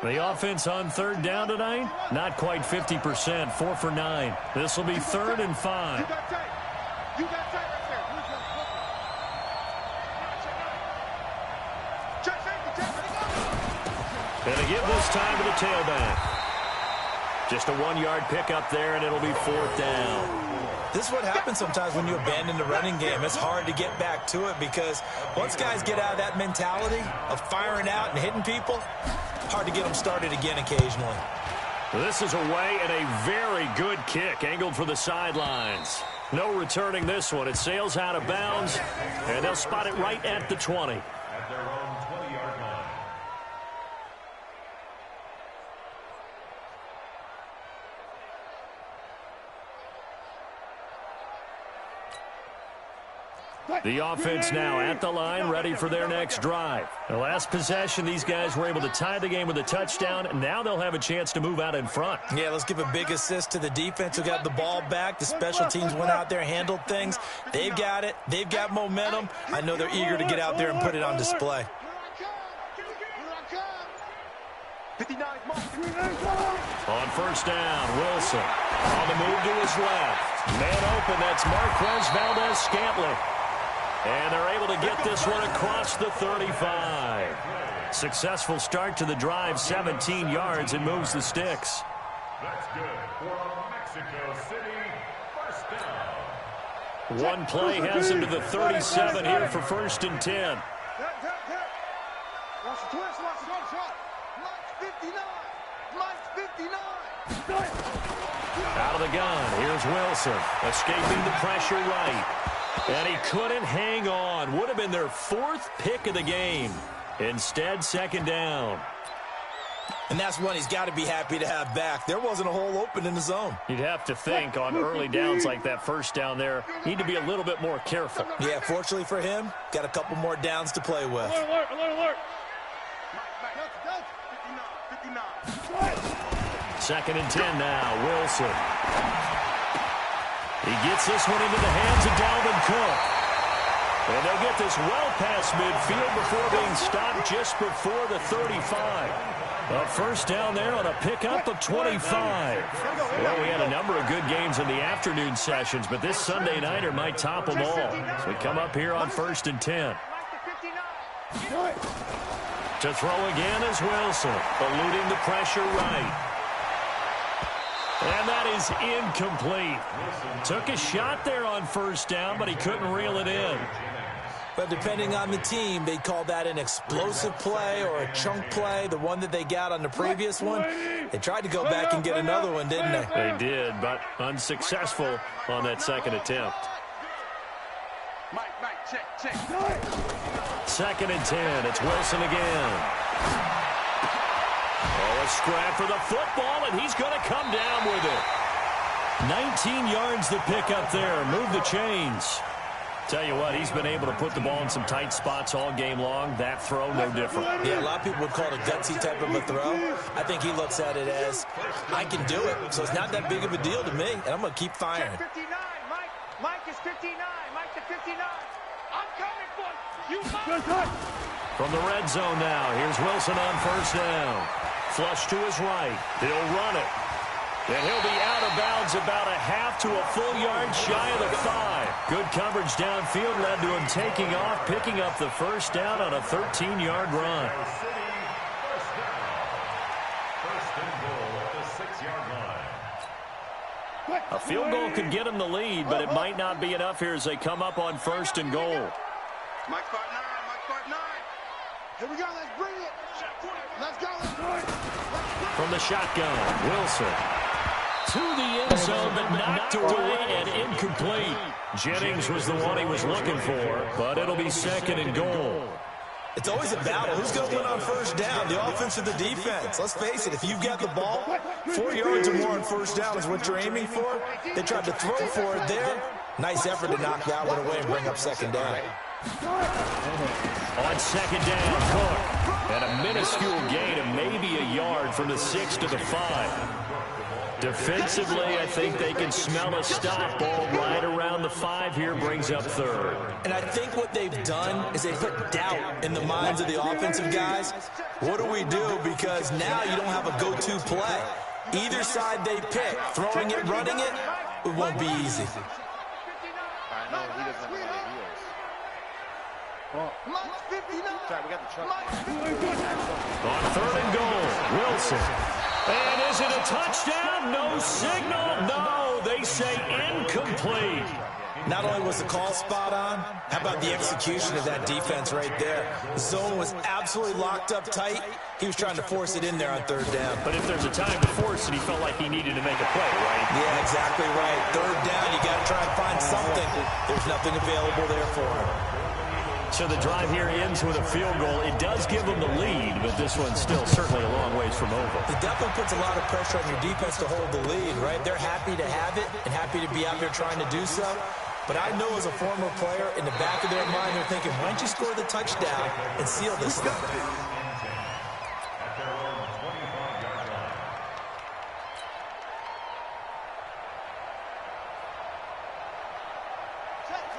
The offense on 3rd down tonight, not quite 50%, 4 for 9. This will be 3rd and 5. You got tight. You got tight right there. Check safety, check. And they give this time to the tailback. Just a 1-yard pickup there, and it'll be 4th down. This is what happens sometimes when you abandon the running game. It's hard to get back to it because once guys get out of that mentality of firing out and hitting people, hard to get them started again occasionally. This is away and a very good kick, angled for the sidelines. No returning this one. It sails out of bounds, and they'll spot it right at the 20. At their own 20-yard line. The offense now at the line, ready for their next drive. The last possession, these guys were able to tie the game with a touchdown. Now they'll have a chance to move out in front. Yeah, let's give a big assist to the defense who got the ball back. The special teams went out there, handled things. They've got it. They've got momentum. I know they're eager to get out there and put it on display. On first down, Wilson on the move to his left. Man open, that's Marquez Valdez-Scantling. And they're able to get this one across the 35. Successful start to the drive, 17 yards, and moves the sticks. That's good for Mexico City. First down. One play has him to the 37 here for 1st and 10. Watch the twist, watch the twist. Mike's 59. Mike's 59. Out of the gun, here's Wilson, escaping the pressure right. And he couldn't hang on. Would have been their 4th pick of the game. Instead, 2nd down. And that's one he's got to be happy to have back. There wasn't a hole open in the zone. You'd have to think on early downs like that first down there, need to be a little bit more careful. Yeah, fortunately for him, got a couple more downs to play with. Alert. 2nd and 10 now, Wilson. He gets this one into the hands of Dalvin Cook. And they'll get this well past midfield before being stopped just before the 35. A first down there on a pickup of 25. Well, we had a number of good games in the afternoon sessions, but this Sunday nighter might top them all. So we come up here on 1st and 10. To throw again is Wilson, eluding the pressure right. And that is incomplete. Took a shot there on first down, but he couldn't reel it in. But depending on the team, they call that an explosive play or a chunk play, the one that they got on the previous one. They tried to go back and get another one, didn't they? They did, but unsuccessful on that 2nd attempt. Mike, check. 2nd and 10. It's Wilson again. Oh, a scrap for the football, and he's going to come down with it. 19 yards to pick up there. Move the chains. Tell you what, he's been able to put the ball in some tight spots all game long. That throw, no different. Yeah, a lot of people would call it a gutsy type of a throw. I think he looks at it as, I can do it, so it's not that big of a deal to me, and I'm going to keep firing. 59, Mike is 59. Mike to 59. I'm coming for you. From the red zone now, here's Wilson on first down. Flush to his right. He'll run it. And he'll be out of bounds about a half to a full yard shy of the 5. Good coverage downfield led to him taking off, picking up the first down on a 13-yard run. First and goal at the 6-yard line. A field goal could get him the lead, but it might not be enough here as they come up on 1st and goal. Mike's 5'9", 5'9". Here we go, let's bring it. Let's go, let's bring it. From the shotgun, Wilson. To the end zone, but knocked away and incomplete. Jennings was the one he was looking for, but it'll be 2nd and goal. It's always a battle. Who's going to win on first down, the offense or the defense? Let's face it, if you've got the ball, 4 yards or more on first down is what you're aiming for. They tried to throw for it there. Nice effort to knock that one away and bring up 2nd down. On 2nd down, Cook. And a minuscule gain of maybe a yard from the 6 to the 5. Defensively, I think they can smell a stop. Ball right around the 5 here, brings up 3rd. And I think what they've done is they put doubt in the minds of the offensive guys. What do we do? Because now you don't have a go-to play. Either side they pick, throwing it, running it, it won't be easy. I know he doesn't have any ideas. Mike's 59. Sorry, we got the truck. On 3rd and goal, Wilson. And is it a touchdown? No signal. No, they say incomplete. Not only was the call spot on, how about the execution of that defense right there? The zone was absolutely locked up tight. He was trying to force it in there on 3rd down. But if there's a time to force it, he felt like he needed to make a play, right? Yeah, exactly right. 3rd down, you got to try and find something. There's nothing available there for him. So the drive here ends with a field goal. It does give them the lead, but this one's still certainly a long ways from over. It definitely puts a lot of pressure on your defense to hold the lead, right? They're happy to have it and happy to be out there trying to do so. But I know as a former player, in the back of their mind, they're thinking, why don't you score the touchdown and seal this thing?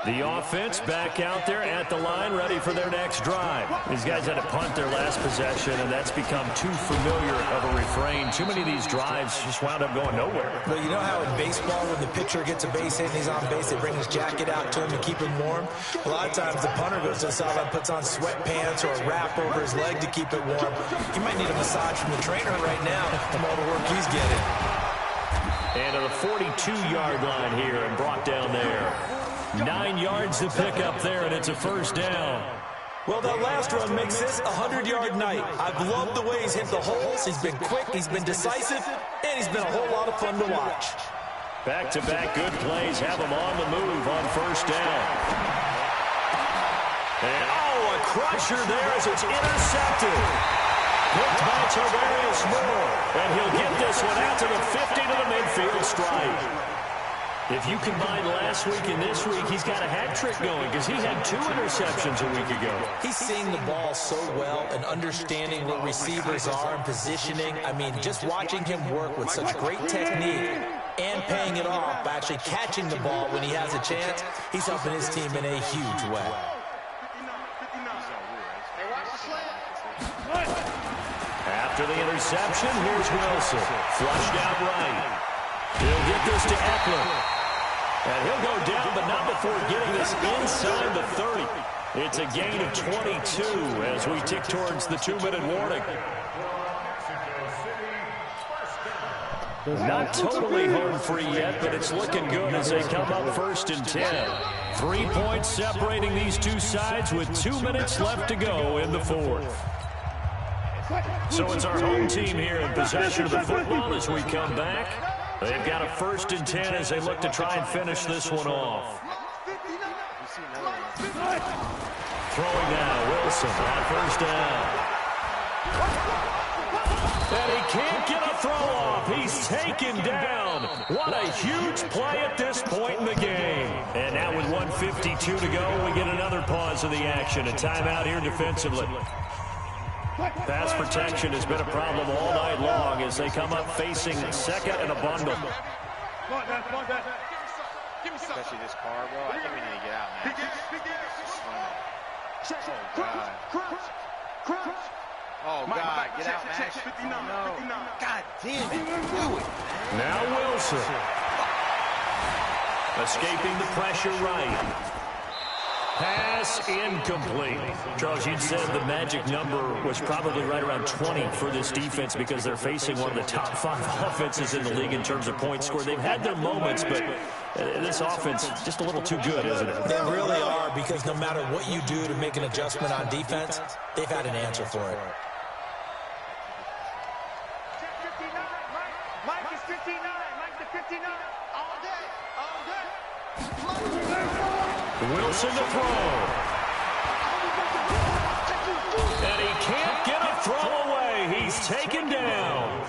The offense back out there at the line, ready for their next drive. These guys had to punt their last possession, and that's become too familiar of a refrain. Too many of these drives just wound up going nowhere. Well, you know how in baseball, when the pitcher gets a base hit and he's on base, they bring his jacket out to him to keep him warm? A lot of times the punter goes to the sideline, puts on sweatpants or a wrap over his leg to keep it warm. He might need a massage from the trainer right now from all the work he's getting. And to the 42-yard line here and brought down there. 9 yards to pick up there, and it's a first down. Well, that last run makes this a 100-yard night. I've loved the way he's hit the holes. He's been quick, he's been decisive, and he's been a whole lot of fun to watch. Back-to-back good plays have him on the move on first down. And, a crusher there as it's intercepted. Picked by Tavarius Moore, and he'll get this one out to the 50 to the midfield stripe. If you combine last week and this week, he's got a hat trick going because he had 2 interceptions a week ago. He's seeing the ball so well and understanding what receivers are and positioning. I mean, just watching him work with such great technique and paying it off by actually catching the ball when he has a chance, he's helping his team in a huge way. After the interception, here's Wilson. Flushed out right. He'll get this to Eckler. And he'll go down, but not before getting this inside the 30. It's a gain of 22 as we tick towards the 2-minute warning. Not totally home free yet, but it's looking good as they come up first and 10. 3 points separating these two sides with 2 minutes left to go in the fourth. So it's our home team here in possession of the football as we come back. They've got a first and 10 as they look to try and finish this one off. Throwing now, Wilson on first down. And he can't get a throw off. He's taken down. What a huge play at this point in the game. And now with 1:52 to go, we get another pause of the action. A timeout here defensively. Pass protection has been a problem all night long as they come up facing second and a bundle. Especially this car, bro. I think we need to get out, man. Oh, God. Get out, man. No. God damn it. Do it. Now Wilson. Escaping the pressure right. Pass incomplete. Charles, you said the magic number was probably right around 20 for this defense because they're facing one of the top 5 offenses in the league in terms of points scored. They've had their moments, but this offense just a little too good, isn't it? They really are, because no matter what you do to make an adjustment on defense, they've had an answer for it. Mike is 59. Mike the 59. All day. Wilson to throw. And he can't get a throw away. He's taken down.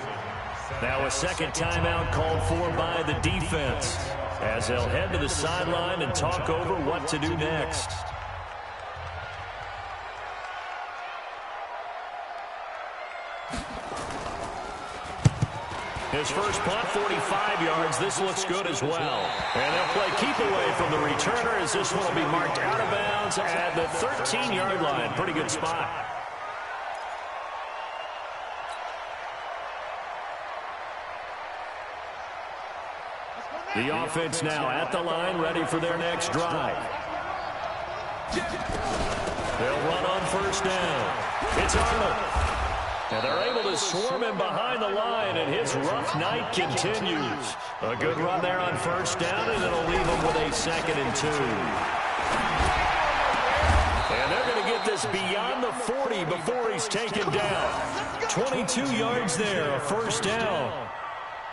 Now a second timeout called for by the defense as they'll head to the sideline and talk over what to do next. His first punt, 45 yards. This looks good as well. And they'll play keep away from the returner as this one will be marked out of bounds at the 13-yard line. Pretty good spot. The offense now at the line, ready for their next drive. They'll run on first down. It's Arnold. And they're able to swarm him behind the line, and his rough night continues. A good run there on first down, and it'll leave him with a 2nd and 2. And they're going to get this beyond the 40 before he's taken down. 22 yards there, a first down.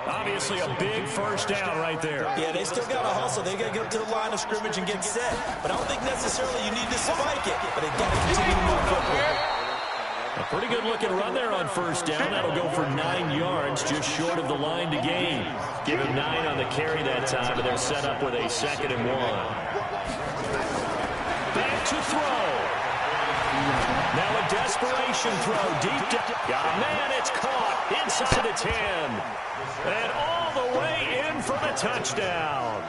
Obviously a big first down right there. Yeah, they still got to hustle. They got to get up to the line of scrimmage and get set. But I don't think necessarily you need to spike it. But they got to continue to move quickly. A pretty good-looking run there on first down. That'll go for 9 yards, just short of the line to gain. Give him 9 on the carry that time, and they're set up with a 2nd and 1. Back to throw. Now a desperation throw deep down. Man, it's caught inside the 10. And all the way in for the touchdown.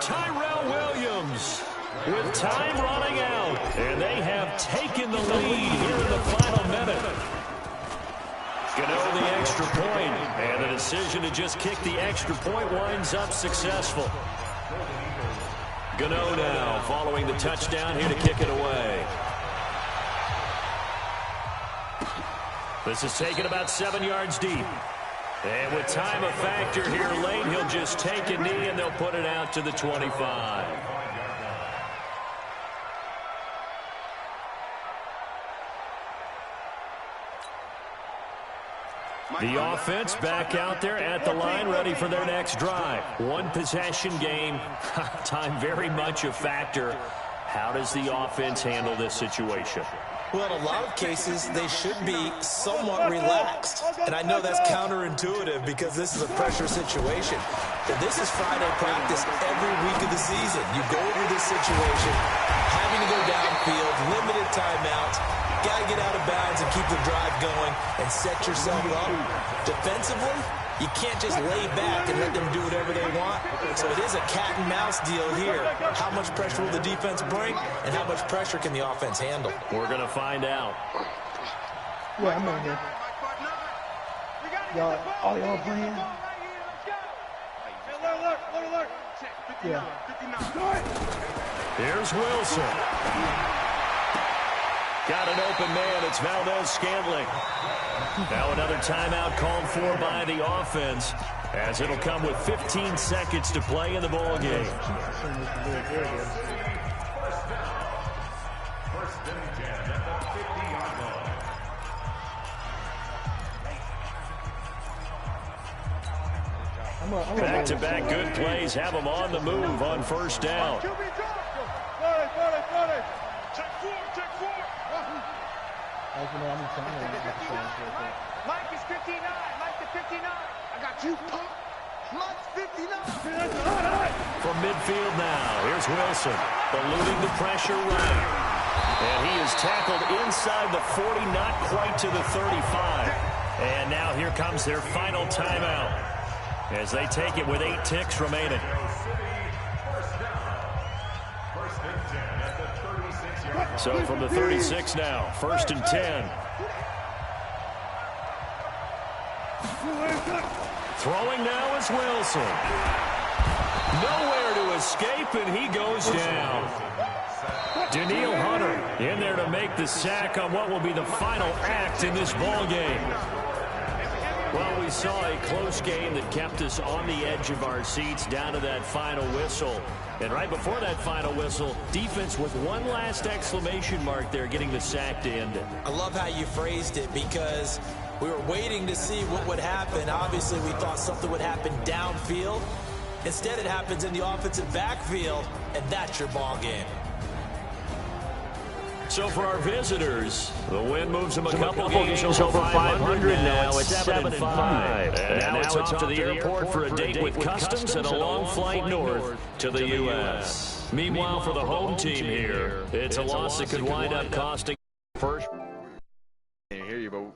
Tyrell Williams with time running out. And they have taken the lead here in the final minute. Gano the extra point. And the decision to just kick the extra point winds up successful. Gano now following the touchdown here to kick it away. This is taken about 7 yards deep. And with time a factor here late, he'll just take a knee and they'll put it out to the 25. The offense back out there at the line, ready for their next drive. One possession game. Time very much a factor. How does the offense handle this situation? Well, in a lot of cases, they should be somewhat relaxed. And I know that's counterintuitive because this is a pressure situation. But this is Friday practice every week of the season. You go over this situation, having to go downfield, limited timeouts, got to get out of bounds and keep the drive going and set yourself up. Defensively, you can't just lay back and let them do whatever they want. So it is a cat and mouse deal here. How much pressure will the defense bring and how much pressure can the offense handle? We're going to find out. Yeah, I'm in here. Y'all, all y'all playing? Yeah. Here's Wilson. Got an open man. It's Valdez-Scantling. Now another timeout called for by the offense, as it'll come with 15 seconds to play in the ball game. First and 10 at the 50-yard line. Back-to-back good plays have them on the move on first down. Mike is 59. Mike to 59. I got you, punk. Mike's 59. From midfield now, here's Wilson, eluding the pressure running. And he is tackled inside the 40, not quite to the 35. And now here comes their final timeout as they take it with 8 ticks remaining. So from the 36 now, 1st and 10. Throwing now is Wilson. Nowhere to escape, and he goes down. Daniil Hunter in there to make the sack on what will be the final act in this ball game. Well, we saw a close game that kept us on the edge of our seats down to that final whistle. And right before that final whistle, defense with one last exclamation mark there, getting the sack to end it. I love how you phrased it because we were waiting to see what would happen. Obviously, we thought something would happen downfield. Instead, it happens in the offensive backfield, and that's your ball game. So for our visitors, the win moves them a couple games over 500 now. It's 7-5. And now it's off to the airport for a date with Customs and a long flight north to the U.S. Meanwhile, for the home team here, it's a loss that could wind up costing first.